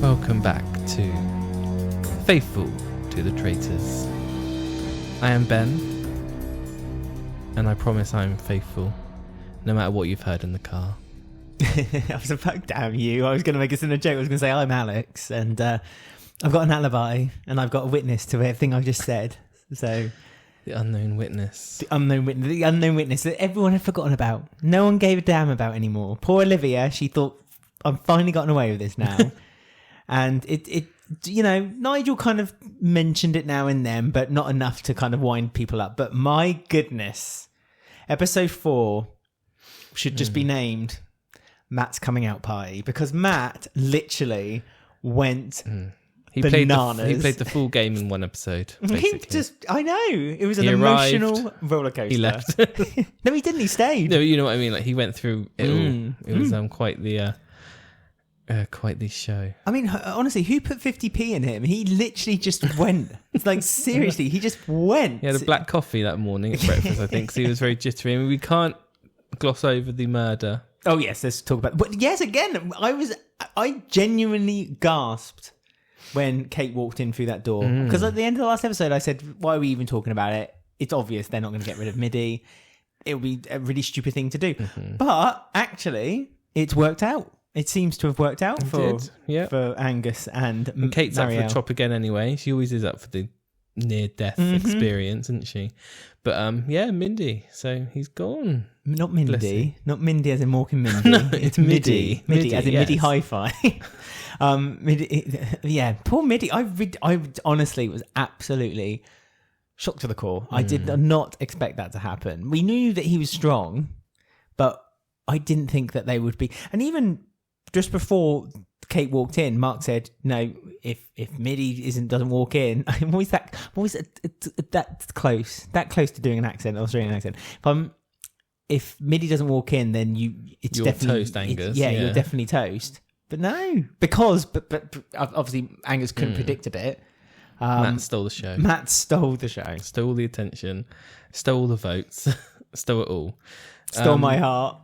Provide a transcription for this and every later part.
Welcome back to Faithful to the Traitors. I am Ben, and I promise I'm faithful, no matter what you've heard in the car. I was about, damn you. I was going to make us in a joke. I was going to say, I'm Alex, and I've got an alibi, and I've got a witness to everything I've just said. So, The unknown witness. the unknown witness that everyone had forgotten about. No one gave a damn about anymore. Poor Olivia, she thought, I've finally gotten away with this now. And it, you know, Nigel kind of mentioned it now and then, but not enough to kind of wind people up. But my goodness, episode 4 should just be named Matt's Coming Out Party, because Matt literally went bananas. He played the full game in one episode, basically. I know. It was an He arrived, emotional roller coaster. He left. No, he didn't. He stayed. No, you know what I mean? Like, he went through it all. It was quite the show. I mean, honestly, who put 50p in him? He literally just went. It's like, seriously, he just went. He had a black coffee that morning at breakfast, I think, because he was very jittery. I mean, we can't gloss over the murder. Oh, yes, let's talk about it. But yes, again, I genuinely gasped when Kate walked in through that door. Because at the end of the last episode, I said, why are we even talking about it? It's obvious they're not going to get rid of Midi. It would be a really stupid thing to do. But actually, it's worked out. It seems to have worked out for Angus and Kate's Marielle. up for the chop again anyway. She always is up for the near-death experience, isn't she? But Mindy. So he's gone. Not Mindy. Not Mindy as in Mork and Mindy. No, it's Midi. Midi as in yes. Midi Hi-Fi. Poor Midi. I honestly was absolutely shocked to the core. I did not expect that to happen. We knew that he was strong, but I didn't think that they would be. And even just before Kate walked in, Mark said, "No, if Midi doesn't walk in, I'm always that close to doing an accent, Australian accent. If Midi doesn't walk in, then you're definitely toast, Angus. You're definitely toast. But no, because but obviously Angus couldn't predicted it. Matt stole the show. Matt stole the show. Stole the attention. Stole the votes. Stole it all. Stole my heart.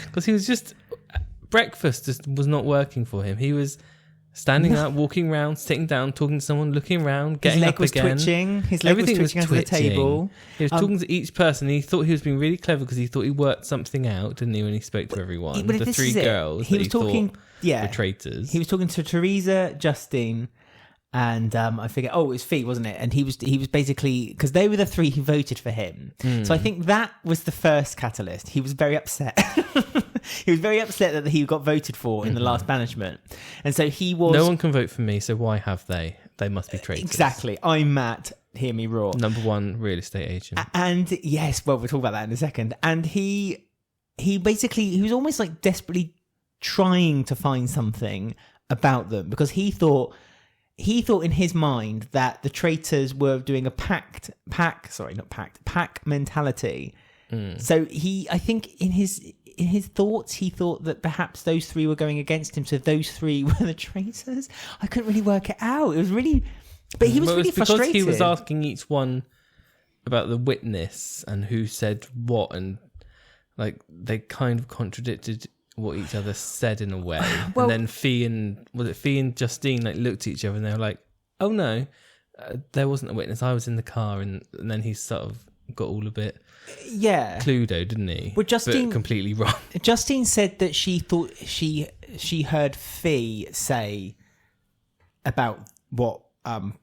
Because he was just... Breakfast just was not working for him. He was standing up, walking around, sitting down, talking to someone, looking around, getting up again. His leg was twitching under the table. He was talking to each person. He thought he was being really clever because he thought he worked something out, didn't he, when he spoke to everyone? The 3 girls he thought were traitors. He was talking to Teresa, Justine, and I forget. Oh, it was Fee, wasn't it? And he was basically, because they were the 3 who voted for him. So I think that was the first catalyst. He was very upset. He was very upset that he got voted for in the last banishment, and so he was. No one can vote for me, so why have they? They must be traitors. Exactly. I'm Matt. Hear me roar. Number 1 real estate agent. And yes, well, we'll talk about that in a second. And he was almost like desperately trying to find something about them, because he thought in his mind that the traitors were doing a pack mentality. So I think in his thoughts, he thought that perhaps those 3 were going against him. So those 3 were the traitors. I couldn't really work it out. It was really, but he was really frustrated. Because he was asking each one about the witness and who said what, and like they kind of contradicted what each other said in a way. Well, and then Fee and Justine like looked at each other and they were like, "Oh no, there wasn't a witness. I was in the car," and then he sort of got all a bit Cluedo, didn't he? Well, Justine but completely wrong. Justine said that she thought she heard Fee say about what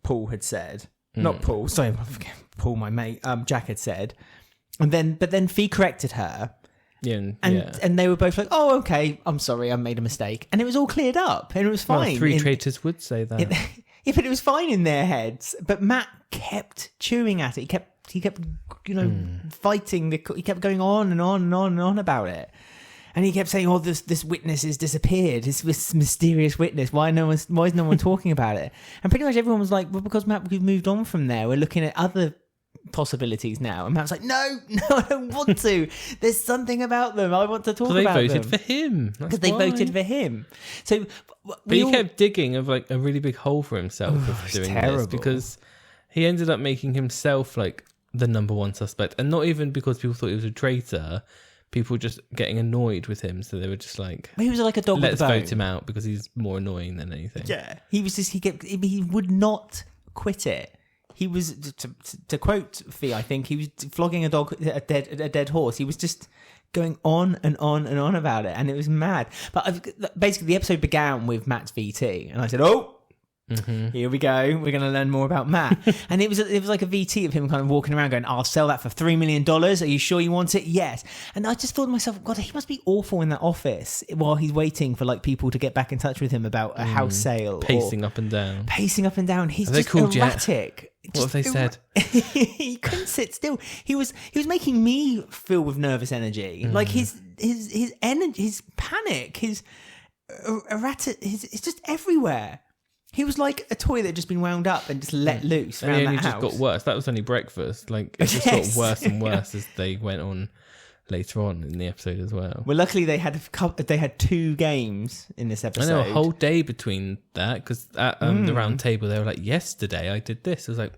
Paul had said. Not Paul, sorry, Paul, my mate. Jack had said, but then Fee corrected her. And they were both like, "Oh, okay, I'm sorry, I made a mistake," and it was all cleared up, and it was fine. Well, 3 traitors would say that. Yeah, but it was fine in their heads. But Matt kept chewing at it. He kept, fighting. He kept going on and on and on and on about it. And he kept saying, "Oh, this witness has disappeared. This mysterious witness. Why is no one talking about it?" And pretty much everyone was like, "Well, because Matt, we've moved on from there. We're looking at other possibilities now." And Matt was like, "No, I don't want to. There's something about them. I want to talk about them." They voted for him. Because they voted for him. So, but he kept digging of like a really big hole for himself of doing this, because he ended up making himself like the number 1 suspect, and not even because people thought he was a traitor, people just getting annoyed with him, so they were just like, he was like a dog let's with a bone. vote him out because he's more annoying than anything. Yeah, he would not quit it. He was, to quote Fee, I think he was flogging a dead horse. He was just going on and on and on about it, and it was mad. But basically, the episode began with Matt's VT, and I said, "Oh, here we go. We're going to learn more about Matt." And it was like a VT of him kind of walking around going, "I'll sell that for $3 million. Are you sure you want it?" Yes. And I just thought to myself, God, he must be awful in that office while he's waiting for like people to get back in touch with him about a house sale, Pacing up and down. He's Have they just called you? erratic. What have they said? He couldn't sit still. He was making me feel with nervous energy. Like his energy, his panic, his erratic. It's just everywhere. He was like a toy that had just been wound up and just let loose around that house. It just got worse. That was only breakfast. Like it just got worse and worse as they went on later on in the episode as well. Well, luckily they had 2 games in this episode. I know, a whole day between that, because at the round table they were like, yesterday I did this. I was like,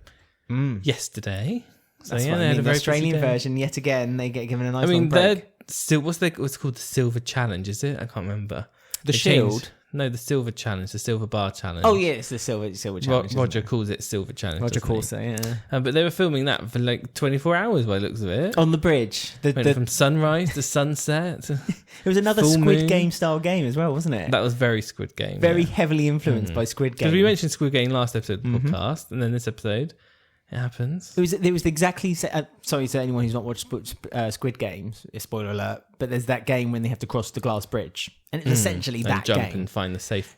yesterday? So that's what I mean. The Australian version, yet again, they get given a nice long break. They're still, what's called the Silver Challenge, is it? I can't remember. The Shield? No, the Silver Challenge, the Silver Bar Challenge. Oh, yeah, it's the Silver Challenge. Roger calls it Silver Challenge. Roger calls it, yeah. But they were filming that for like 24 hours by the looks of it. On the bridge. Went from sunrise to sunset. It was another Squid Game style game as well, wasn't it? That was very Squid Game. Very heavily influenced by Squid Game. Because we mentioned Squid Game last episode of the podcast, and then this episode, it happens. It was exactly... sorry to anyone who's not watched Squid Games, spoiler alert, but there's that game when they have to cross the glass bridge. And it's essentially that jump game. And find the safe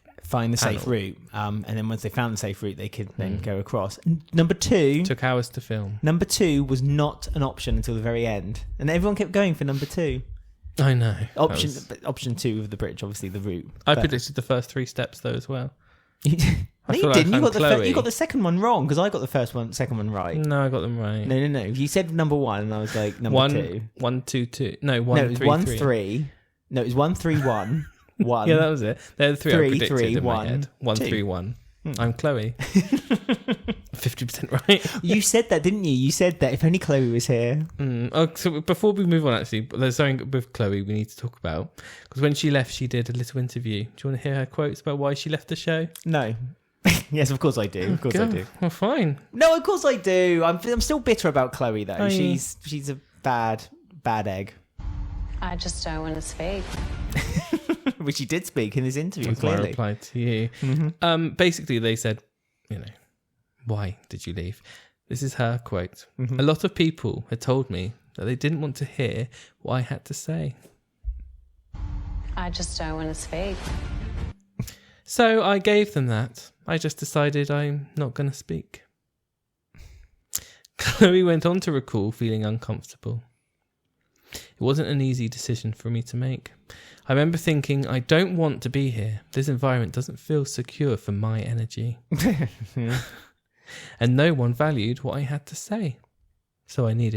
route. And then once they found the safe route, they could then go across. Number 2... Took hours to film. Number 2 was not an option until the very end. And everyone kept going for number 2. I know. Option 2 of the bridge, obviously the route. I predicted the first 3 steps though as well. No, you didn't. You got the second one wrong, because I got the second one right. No, I got them right. No. You said number 1, and I was like number 2. 1, 2, 2. No, 1, it was 3, 1, 3. 3. No, it was 1, 3, 1. 1. Yeah, that was it. They're the 3 I predicted 3, in 1, my head. 1, 3, 1. I'm Chloe. 50% right. You said that, didn't you? You said that if only Chloe was here. Oh, so before we move on, actually, there's something with Chloe we need to talk about. Because when she left, she did a little interview. Do you want to hear her quotes about why she left the show? No. Yes, of course I do. Of course I do. Well, fine. No, of course I do. I'm still bitter about Chloe, though. She's a bad egg. I just don't want to speak. Which he did speak in his interview, That's clearly. I replied to you. Basically, they said, why did you leave? This is her quote. A lot of people had told me that they didn't want to hear what I had to say. I just don't want to speak. So I gave them that. I just decided I'm not going to speak. Chloe went on to recall feeling uncomfortable. It wasn't an easy decision for me to make. I remember thinking, I don't want to be here. This environment doesn't feel secure for my energy. And no one valued what I had to say. So I knew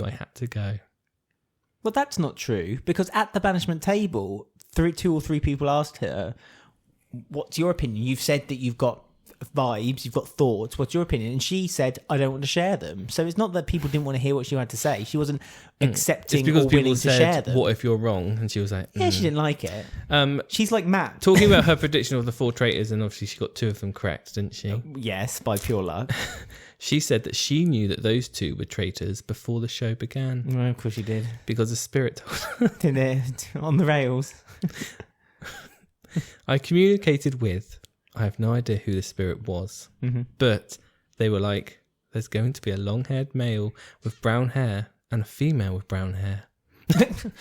I had to go. Well, that's not true, because at the banishment table, 2 or 3 people asked her, what's your opinion? You've said that you've got vibes, you've got thoughts. What's your opinion? And she said, I don't want to share them. So it's not that people didn't want to hear what she had to say. She wasn't accepting or willing to share them. What if you're wrong? And she was like, yeah, she didn't like it. She's like Matt. Talking about her prediction of the 4 traitors, and obviously she got 2 of them correct, didn't she? Yes, by pure luck. She said that she knew that those 2 were traitors before the show began. Well, of course she did. Because the spirit told her. On the rails. I communicated with, I have no idea who the spirit was, but they were like, there's going to be a long-haired male with brown hair and a female with brown hair.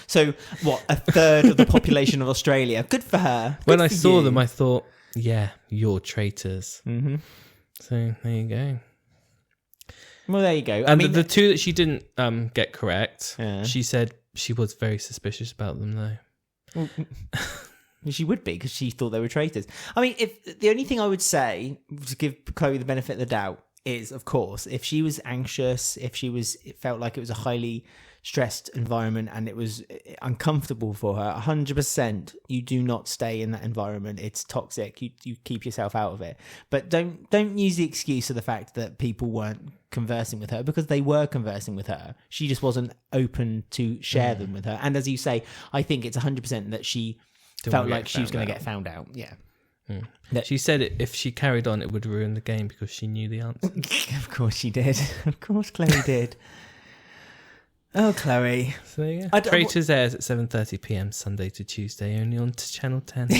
So, what, a third of the population of Australia? Good for her. When I saw them, I thought, yeah, you're traitors. So, there you go. Well, there you go. And the 2 that she didn't get correct, she said she was very suspicious about them, though. She would be, because she thought they were traitors. I mean, if the only thing I would say to give Chloe the benefit of the doubt is, of course, if she was anxious, if it felt like it was a highly stressed environment and it was uncomfortable for her, 100% you do not stay in that environment. It's toxic. You keep yourself out of it. But don't use the excuse of the fact that people weren't conversing with her, because they were conversing with her. She just wasn't open to share them with her. And as you say, I think it's 100% that she felt like she was going to get found out. Yeah. She said if she carried on, it would ruin the game because she knew the answer. Of course she did. Of course Chloe did. Oh, Chloe. So yeah, Traitors airs at 7:30 p.m. Sunday to Tuesday, only on to Channel 10. So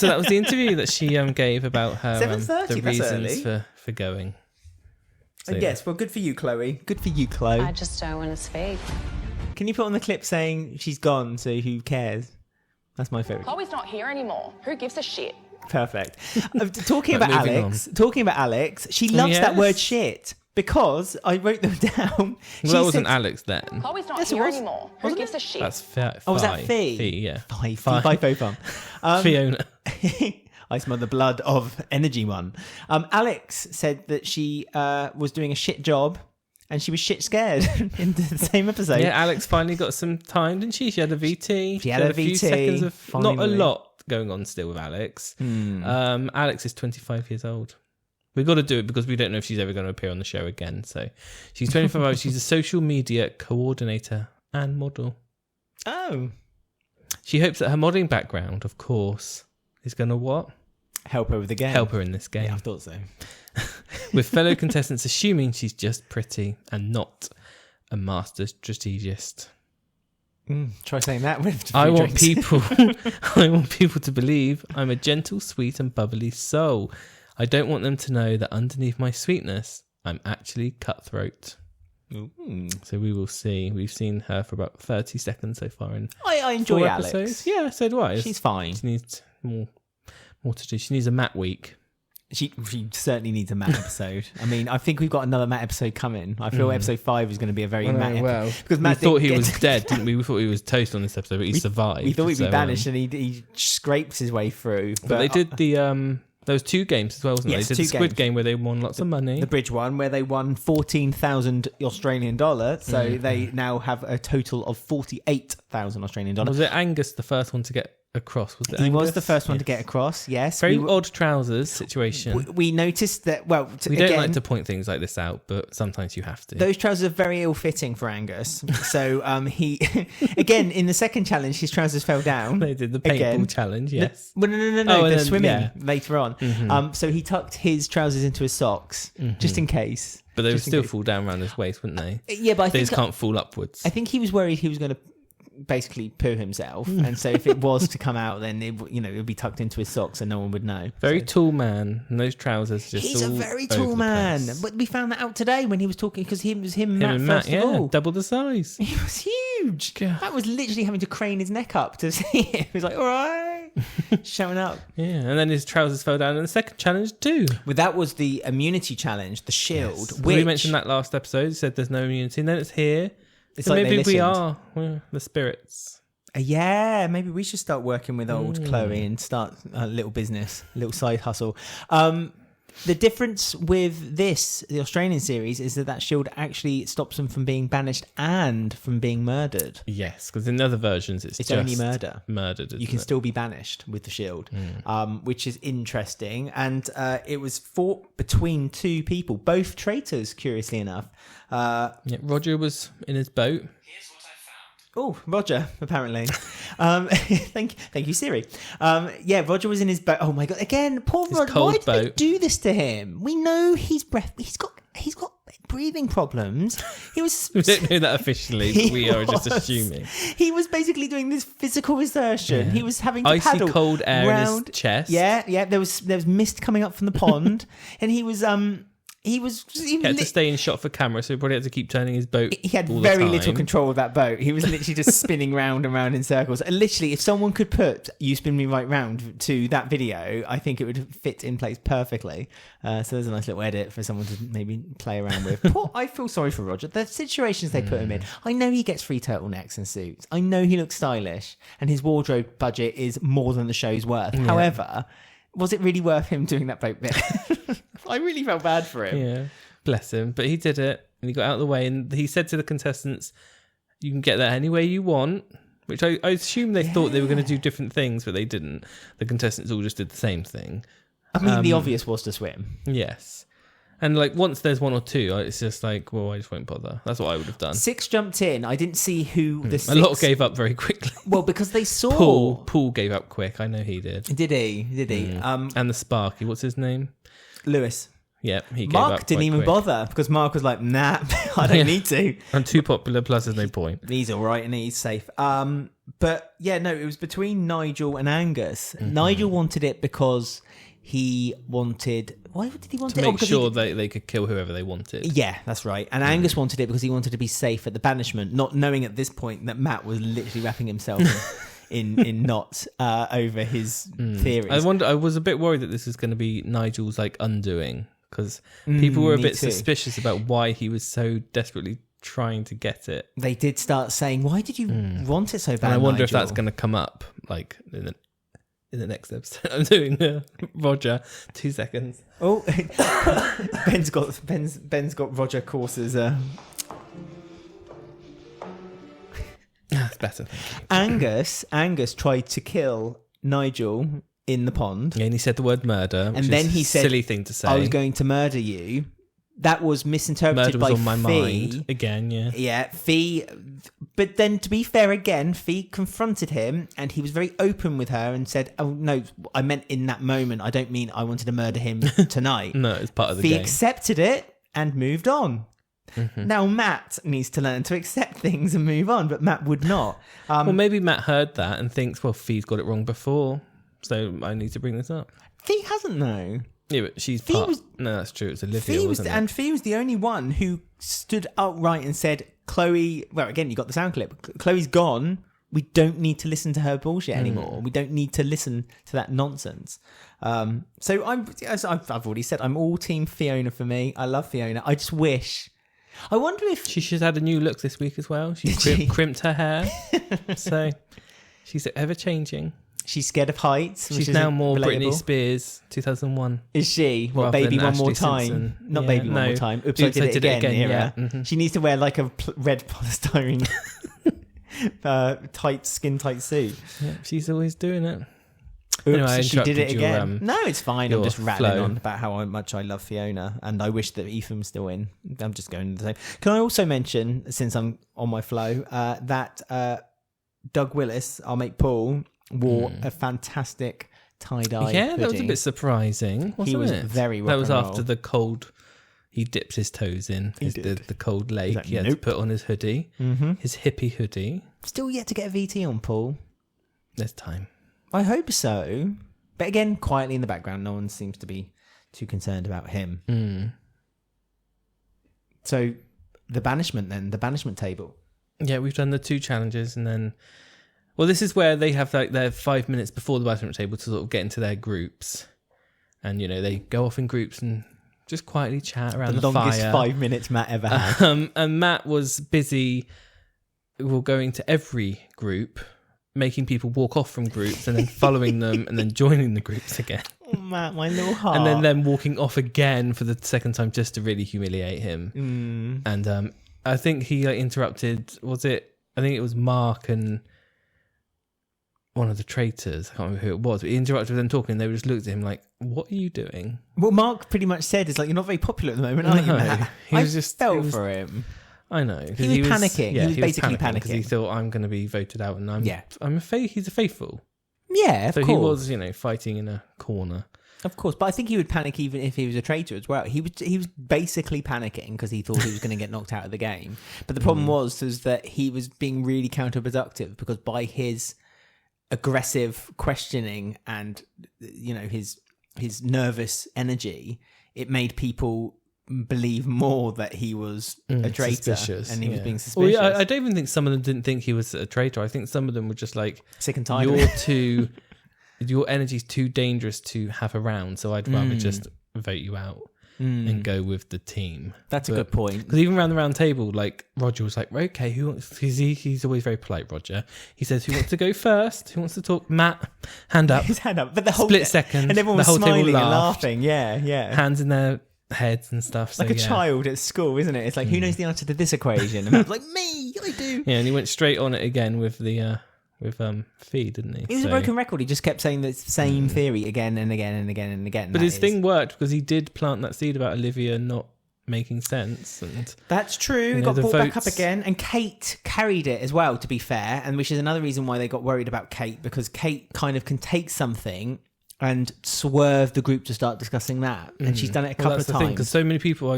that was the interview that she gave about her 7:30, the reasons for going. So, yes, well, good for you, Chloe. Good for you, Chloe. I just don't want his fate. Can you put on the clip saying she's gone, so who cares? That's my favourite. Chloe's not here anymore. Who gives a shit? Perfect. Talking about Alex, she loves that word shit, because I wrote them down. Well, that wasn't Alex then. Chloe's not here anymore. Who gives a shit? That's was that Fee? Fee, yeah. Fee. Fiona. I smell the blood of Energy One. Alex said that she was doing a shit job and she was shit scared in the same episode. Yeah, Alex finally got some time, didn't she? She had a VT. She had a few VT. Seconds of, finally. not a lot going on still with Alex. Alex is 25 years old. We've got to do it because we don't know if she's ever going to appear on the show again. So she's 25 years old. She's a social media coordinator and model. Oh. She hopes that her modelling background, of course, is going to what? Help her with the game. Help her in this game. Yeah, I thought so. With fellow contestants assuming she's just pretty and not a master strategist. Try saying that with I want people to believe I'm a gentle, sweet and bubbly soul. I don't want them to know that underneath my sweetness, I'm actually cutthroat. Ooh. So we will see. We've seen her for about 30 seconds so far. I enjoy 4 Alex. episodes. Yeah, so do I. She's fine. She needs more to do. She needs a Matt week. She certainly needs a Matt episode. I mean, I think we've got another Matt episode coming. I feel episode 5 is going to be a very Matt episode. Because Matt thought he was dead, didn't we? We thought he was toast on this episode, but he survived. We thought he'd be banished and he scrapes his way through. But they did there was 2 games as well, wasn't yes, they? They did the Squid Game where they won lots of money. The bridge one where they won 14,000 Australian dollars. So they now have a total of 48,000 Australian dollars. Was it Angus the first one to get across? Was it He Angus? was the first one to get across, yes. Very odd trousers situation. We noticed that, well... We don't like to point things like this out, but sometimes you have to. Those trousers are very ill-fitting for Angus. So he... Again, in the second challenge, his trousers fell down. They did the paintball challenge, yes. No, they're swimming later on. Mm-hmm. So he tucked his trousers into his socks, just in case. But they would still fall down around his waist, wouldn't they? Yeah, but I think... They just can't fall upwards. I think he was worried he was going to basically poo himself, and so if it was to come out, then it would be tucked into his socks and no one would know. Very tall man, and those trousers just he's all a very tall man, but we found that out today when he was talking, because him and Matt first of all, double the size. He was huge. That was literally having to crane his neck up to see him. He was like, all right, showing up. Yeah, and then his trousers fell down in the second challenge too. Well, that was the immunity challenge, the shield. Yes. Which we mentioned that last episode. He said there's no immunity, and then it's here. It's so like maybe we are the spirits. Yeah, maybe we should start working with old Chloe and start a little business, a little side hustle. The difference with the Australian series, is that shield actually stops them from being banished and from being murdered. Yes, because in other versions it's just only murder. Murdered. You can still be banished with the shield, which is interesting. And it was fought between 2 people, both traitors, curiously enough. Roger was in his boat. Oh, Roger, apparently. Thank you, Siri. Roger was in his boat. Oh my god! Again, poor Roger. Why did they do this to him? We know he's He's got breathing problems. He was. We don't know that officially, but we are just assuming. He was basically doing this pisical exertion. Yeah. He was having to icy paddle cold air round in his chest. Yeah. There was mist coming up from the pond, and he was He had to stay in shot for camera, so he probably had to keep turning his boat. He had very little control of that boat. He was literally just spinning round and round in circles. And literally, if someone could put "You Spin Me Right Round" to that video, I think it would fit in place perfectly. So there's a nice little edit for someone to maybe play around with. I feel sorry for Roger. The situations they put him in. I know he gets free turtlenecks and suits. I know he looks stylish, and his wardrobe budget is more than the show's worth. Yeah. However, was it really worth him doing that boat bit? I really felt bad for him. Yeah, bless him. But he did it. and he got out of the way, and he said to the contestants, "You can get there any way you want." Which I assume they thought they were going to do different things, but they didn't. The contestants all just did the same thing. I mean, the obvious was to swim. Yes. And like once there's one or two, it's just like, well, I just won't bother. That's what I would have done. 6 jumped in. I didn't see who the 6... A lot gave up very quickly. Well, because they saw... Paul gave up quick. I know he did. Did he? And the Sparky, what's his name? Lewis. Yeah, he gave Mark up didn't even quick. bother because Mark was like, nah, I don't need to. I'm too popular, plus there's no point. He's all right and he's safe. But yeah, no, it was between Nigel and Angus. Nigel wanted it because he wanted... Why did he want to it? make sure they could kill whoever they wanted. Yeah, that's right. And Angus wanted it because he wanted to be safe at the banishment, not knowing at this point that Matt was literally wrapping himself in knots over his theories. I was a bit worried that this was going to be Nigel's like undoing, because people were a bit suspicious about why he was so desperately trying to get it. They did start saying, why did you want it so bad, And I wonder Nigel? if that's going to come up like in the next episode. I'm doing Roger. 2 seconds. Oh, Ben's got Roger courses. That's better. Thank you. Angus tried to kill Nigel in the pond. Yeah, and he said the word murder, which and then is he a said, silly thing to say. I was going to murder you. That was misinterpreted Murder was by on my Fee. mind again. Yeah, Fee. But then, to be fair, again, Fee confronted him, and he was very open with her and said, "Oh no, I meant in that moment. I don't mean I wanted to murder him tonight." No, it's part of the Fee game. accepted it and moved on. Now Matt needs to learn to accept things and move on, but Matt would not. Well, maybe Matt heard that and thinks, well, Fee's got it wrong before, so I need to bring this up. Fee hasn't, though. Yeah, but she's Fee part... was- No, that's true. It's Olivia, wasn't it? And Fee was the only one who stood upright and said, Chloe... Well, again, you got the sound clip. Chloe's gone. We don't need to listen to her bullshit anymore. We don't need to listen to that nonsense. So as I've already said, I'm all team Fiona for me. I love Fiona. I just wish... I wonder if... She's had a new look this week as well. She's crimped her hair. So she's ever-changing. She's scared of heights. She's now more Britney Spears, 2001. Is she? What, Rather Baby than One More Ashley Time? Simpson. Not Yeah, Baby One no. More Time. Oops, I did it again era. Yeah. She needs to wear like a red polystyrene skin-tight suit. Yeah, she's always doing it. Oops, Anyway, she did it interrupted again. your, No, it's fine. I'm your just rattling flow. on about how much I love Fiona, and I wish that Ethan was still in. I'm just going the same. Can I also mention, since I'm on my flow, that Doug Willis, our mate Paul, wore a fantastic tie-dye Yeah, that was a hoodie. bit surprising, wasn't He was it? very rock That was and after roll. the cold... He dipped his toes in the cold lake. like, He had to nope. put on his hoodie, his hippie hoodie. Still yet to get a VT on Paul. There's time. I hope so. But again, quietly in the background, no one seems to be too concerned about him. So, the banishment table. Yeah, we've done the 2 challenges, and then... Well, this is where they have like their 5 minutes before the banishment table to sort of get into their groups. And, you know, they go off in groups and just quietly chat around the longest fire. 5 minutes Matt ever had. And Matt was busy going to every group, making people walk off from groups and then following them and then joining the groups again. Oh, Matt, my little heart. And then them walking off again for the second time just to really humiliate him. And I think he interrupted, I think it was Mark and one of the traitors. I can't remember who it was, but he interrupted them talking and they just looked at him like, what are you doing? What Mark pretty much said is like, you're not very popular at the moment, are you, Matt? He was just felt for him. I know. He was panicking. Yeah, He was basically because he panicking. thought, I'm going to be voted out, and he's a faithful. Yeah, of So course. he was, fighting in a corner. Of course, but I think he would panic even if he was a traitor as well. He was basically panicking because he thought he was going to get knocked out of the game. But the problem was that he was being really counterproductive because by his aggressive questioning and his nervous energy, it made people believe more that he was a traitor and he was being suspicious. Well, I don't even think some of them didn't think he was a traitor. I think some of them were just like, sick and tired of it. your energy's too dangerous to have around, so I'd rather just vote you out and go with the team. That's a good point. Because even around the round table, like Roger was like, okay, who wants? He's always very polite, Roger. He says, who wants to go first? Who wants to talk? Matt, hand up. His hand up, but the whole split second, and everyone was the whole table smiling and laughed. laughing. Yeah. Hands in their heads and stuff. So, like a child at school, isn't it? It's like, who knows the answer to this equation? And Matt's like, me, I do. Yeah, and he went straight on it again with the Fee, didn't he? It was a broken record. He just kept saying the same theory again and again and again and again. But his thing worked because he did plant that seed about Olivia not making sense, and that's true. He got brought back up again, and Kate carried it as well, to be fair, and which is another reason why they got worried about Kate, because Kate kind of can take something and swerve the group to start discussing that, and she's done it a couple of times. Because so many people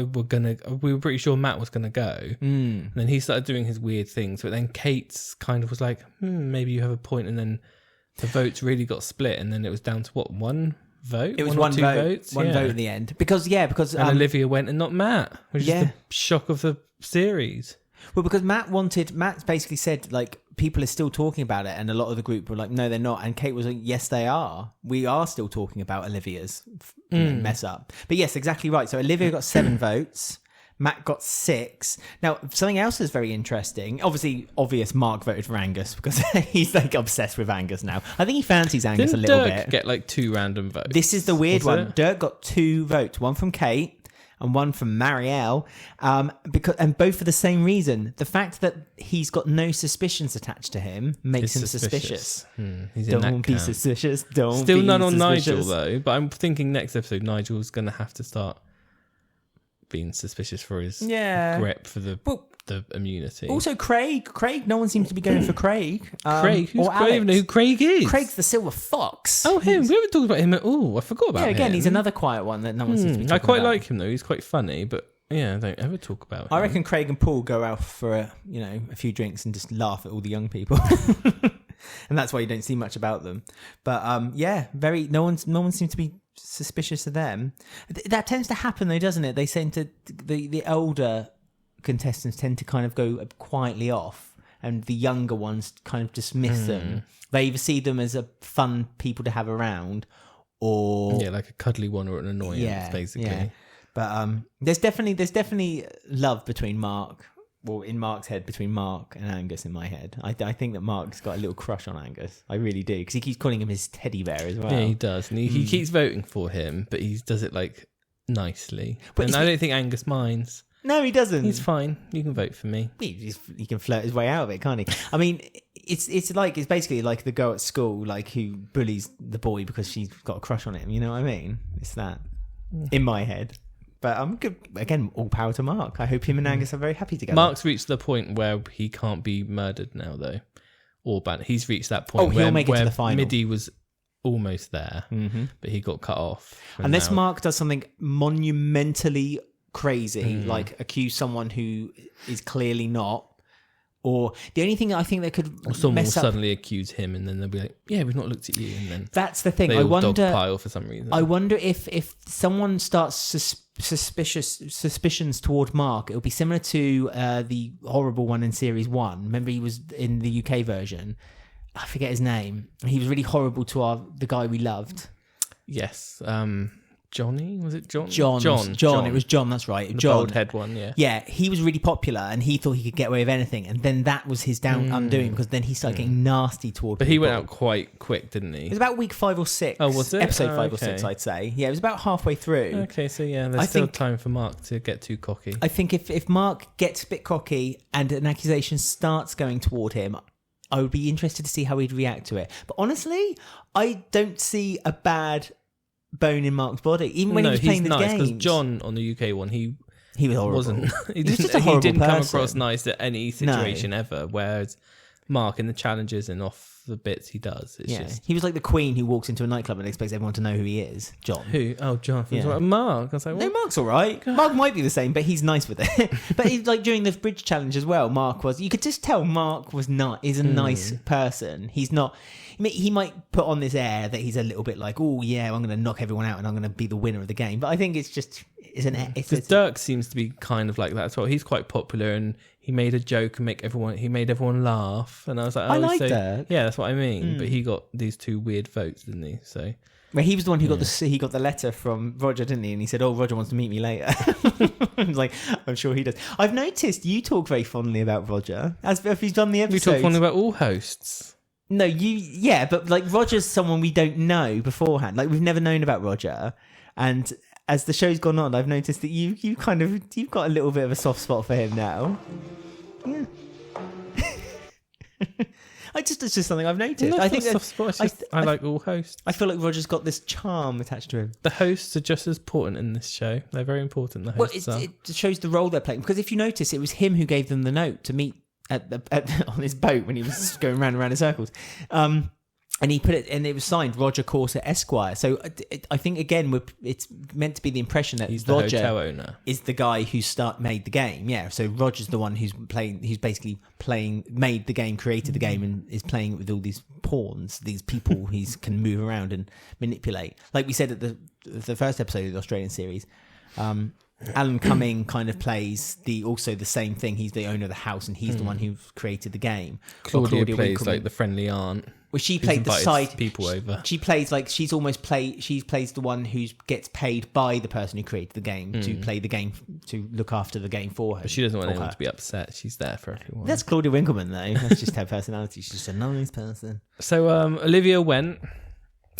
we were pretty sure Matt was gonna go, and then he started doing his weird things, but then Kate's kind of was like, maybe you have a point, and then the votes really got split, and then it was down to what, one vote? It was one vote, votes? one vote in the end, because and Olivia went and not Matt, which is the shock of the series. Well, because Matt basically said, like, people are still talking about it, and a lot of the group were like, no, they're not. And Kate was like, yes, they are. We are still talking about Olivia's mess up. But yes, exactly right. So Olivia got 7 votes. Matt got 6. Now, something else that's very interesting. Obvious Mark voted for Angus because he's like obsessed with Angus now. I think he fancies Angus a little Dirk bit. Get like 2 random votes. This is the weird one. It? Dirk got 2 votes, one from Kate and one from Marielle, and both for the same reason. The fact that he's got no suspicions attached to him makes him suspicious. He's in Don't be suspicious. Don't Still be none on suspicious. Nigel though. But I'm thinking next episode Nigel's going to have to start being suspicious for his grip for the immunity. Also, Craig, no one seems to be going for Craig. Craig? Or I don't even know who Craig is. Craig's the Silver Fox. Oh, him. We haven't talked about him at all. I forgot about him. Yeah, again, he's another quiet one that no one seems to be talking I quite about. like him, though. He's quite funny, but yeah, I don't ever talk about him. I reckon Craig and Paul go out for a few drinks and just laugh at all the young people. And that's why you don't see much about them. But no one seems to be suspicious of them. That tends to happen though, doesn't it? They tend to the older contestants tend to kind of go quietly off, and the younger ones kind of dismiss them. They either see them as a fun people to have around, or like a cuddly one or an annoyance, basically. Yeah. But there's definitely love between Mark. Well, in Mark's head, between Mark and Angus in my head. I think that Mark's got a little crush on Angus. I really do. Because he keeps calling him his teddy bear as well. Yeah, he does. And he keeps voting for him, but he does it, like, nicely. And I don't think Angus minds. No, he doesn't. He's fine. You can vote for me. He can flirt his way out of it, can't he? I mean, it's basically like the girl at school, like, who bullies the boy because she's got a crush on him. You know what I mean? It's that. In my head. But I'm good. Again, all power to Mark. I hope him and Angus are very happy together. Mark's reached the point where he can't be murdered now, though. Or banned. He's reached that point he'll make it to the final. Midi was almost there, but he got cut off. Unless Mark does something monumentally crazy, like accuse someone who is clearly not. Or the only thing I think that could or someone will mess up, suddenly accuse him, and then they'll be like, "Yeah, we've not looked at you." And then that's the thing. They I all wonder. dogpile for some reason. I wonder if someone starts suspicions toward Mark, it'll be similar to the horrible one in series 1. Remember, he was in the UK version. I forget his name. He was really horrible to the guy we loved. Yes. Johnny? Was it John? John. It was John, that's right. The John. bald head one, yeah. Yeah, he was really popular and he thought he could get away with anything. And then that was his undoing, because then he started getting nasty toward But people. he went out quite quick, didn't he? It was about week 5 or 6. Oh, was it? Episode 5 or 6, I'd say. Yeah, it was about halfway through. Okay, so yeah, there's still time for Mark to get too cocky. I think if Mark gets a bit cocky and an accusation starts going toward him, I would be interested to see how he'd react to it. But honestly, I don't see a bad bone in Mark's body, even when he was playing the games. Because John on the UK one, he was horrible. Wasn't. He was just a horrible He didn't come person. across nice at any situation ever. Whereas Mark in the challenges and off the bits he does, it's just he was like the queen who walks into a nightclub and expects everyone to know who he is. John. Who? Oh, John. Yeah. Mark. I was like, what? No, Mark's all right. Mark might be the same, but he's nice with it. But he's like during the bridge challenge as well. Mark was. You could just tell Mark was not. Is a nice person. He's not. I mean, he might put on this air that he's a little bit like, oh yeah, I'm going to knock everyone out and I'm going to be the winner of the game. But I think it's just because Dirk seems to be kind of like that as well. He's quite popular and he made a joke and he made everyone laugh. And I was like, I like Dirk. Yeah, that's what I mean. But he got these 2 weird votes, didn't he? So. Well, he was the one who got the letter from Roger, didn't he? And he said, "Oh, Roger wants to meet me later." I was like, "I'm sure he does." I've noticed you talk very fondly about Roger, as if he's done the episode. We talk fondly about all hosts. No, but like Roger's someone we don't know beforehand. Like we've never known about Roger, and as the show's gone on, I've noticed that you've got a little bit of a soft spot for him now. Yeah. It's just something I've noticed. I think soft spot. I like all hosts. I feel like Roger's got this charm attached to him. The hosts are just as important in this show. They're very important. The hosts are. It shows the role they're playing. Because if you notice, it was him who gave them the note to meet on his boat when he was going round and round in circles. And he put it, and it was signed Roger Corser Esquire. So I think again, it's meant to be the impression that he's the Roger hotel owner, is the guy who made the game. Yeah, so Roger's the one who's basically made the game, created the game, and is playing it with all these pawns, these people he can move around and manipulate. Like we said at the first episode of the Australian series, Alan Cumming kind of plays also the same thing. He's the owner of the house, and he's the one who created the game. Claudia plays like the friendly aunt. Well, she played the side people over. She plays like she plays the one who gets paid by the person who created the game to play the game, to look after the game for her. But she doesn't want anyone to be upset. She's there for everyone. That's Claudia Winkleman, though. That's just her personality. She's just a nice person. So Olivia went.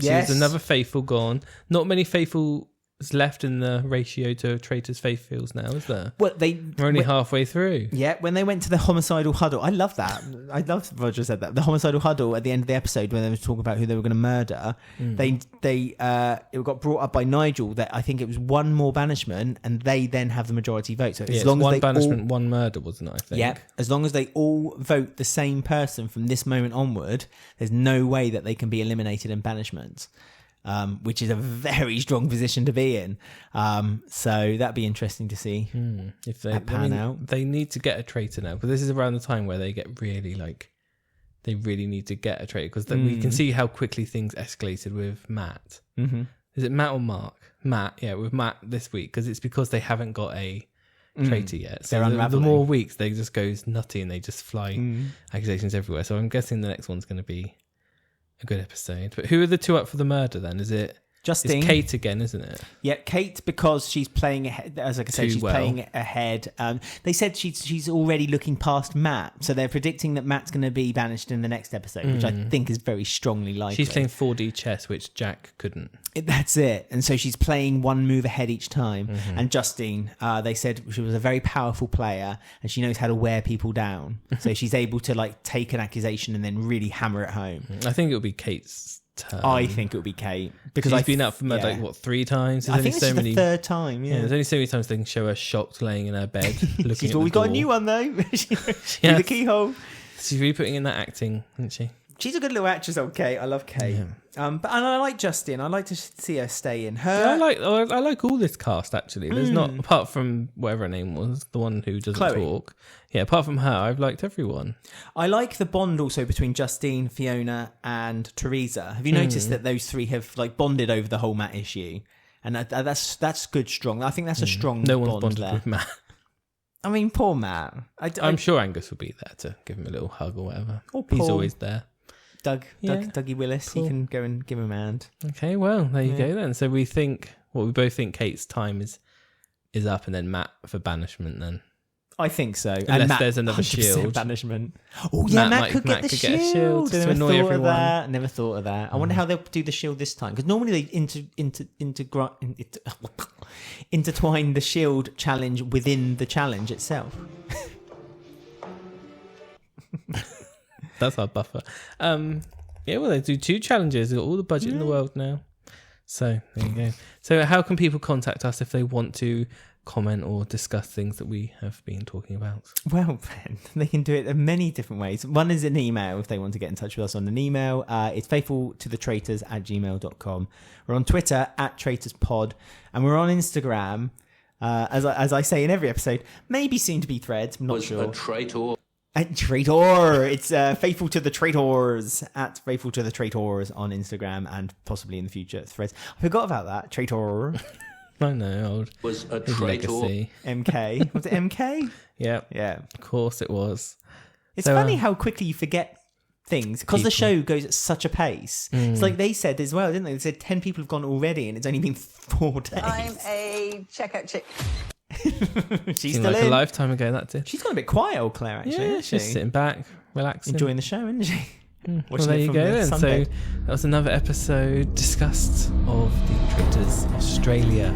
Yes. She's another faithful gone. Not many faithfuls left in the ratio to Traitors Faithfuls now, is there? Well, we're only halfway through. Yeah, when they went to the homicidal huddle, I love that. I love Roger said that. The homicidal huddle at the end of the episode when they were talking about who they were going to murder, it got brought up by Nigel that I think it was one more banishment, and they then have the majority vote. So as long as one banishment, one murder, wasn't it? I think. Yeah, as long as they all vote the same person from this moment onward, there's no way that they can be eliminated in banishment. Which is a very strong position to be in. So that'd be interesting to see if they pan out. They need to get a traitor now, because this is around the time where they get really they really need to get a traitor, because we can see how quickly things escalated with Matt. Mm-hmm. Is it Matt or Mark? Matt, yeah, with Matt this week, because they haven't got a traitor yet. So the more weeks, they just goes nutty and they just fly accusations everywhere. So I'm guessing the next one's going to be a good episode. But who are the two up for the murder then? Is it Justine? It's Kate again, isn't it? Yeah, Kate, because she's playing ahead. As I said, she's playing ahead. They said she's already looking past Matt, so they're predicting that Matt's going to be banished in the next episode, which I think is very strongly likely. She's playing 4D chess, which Jack couldn't. That's it. And so she's playing one move ahead each time. And Justine, they said she was a very powerful player, and she knows how to wear people down. So she's able to take an accusation and then really hammer it home. I think it'll be Kate's turn. I think it would be Kate, because she's been up for murder 3 times. I think it's the third time. Yeah, there's only so many times they can show her shocked laying in her bed looking. She's always got a new one though. Through the keyhole. She's really putting in that acting, isn't she? She's a good little actress, old Kate. I love Kate. Yeah. And I like Justine. I like to see her stay in her. Yeah, I like all this cast actually. There's not, apart from whatever her name was, the one who doesn't talk. Yeah, apart from her, I've liked everyone. I like the bond also between Justine, Fiona, and Teresa. Have you noticed that those three have bonded over the whole Matt issue? And that's good, strong. I think that's a strong. No one's bonded there with Matt. I mean, poor Matt. I'm sure Angus will be there to give him a little hug or whatever. He's always there. Dougie Willis, cool. You can go and give him a hand. Okay, well, there you go then. So we both think Kate's time is up, and then Matt for banishment then. I think so. Unless Matt, there's another shield. Banishment. Oh yeah, Matt could get a shield to annoy everyone. Never thought of that. I wonder how they'll do the shield this time, because normally they intertwine the shield challenge within the challenge itself. That's our buffer. Yeah, well, they do 2 challenges. They've got all the budget in the world now. So there you go. So how can people contact us if they want to comment or discuss things that we have been talking about? Well, they can do it in many different ways. One is an email if they want to get in touch with us on an email. It's faithfultothetraitors@gmail.com. We're on Twitter @TraitorsPod, and we're on Instagram, as I say in every episode, maybe soon to be Threads. I'm not sure. A traitor. Traitor. It's Faithful to the Traitors @Faithful to the Traitors on Instagram, and possibly in the future Threads. I forgot about that. Traitor. I know. Was a traitor. Legacy. MK. Was it MK? Yeah. Of course it was. It's funny how quickly you forget things, because the show goes at such a pace. It's like they said as well, didn't they? They said 10 people have gone already, and it's only been 4 days. I'm a checkout chick. She's still like in. A lifetime ago, that did. She's got a bit quiet, old Claire, actually. Yeah, she's sitting back, relaxing, enjoying the show, isn't she? Well, there you go then. So that was another episode discussed of the Traitors Australia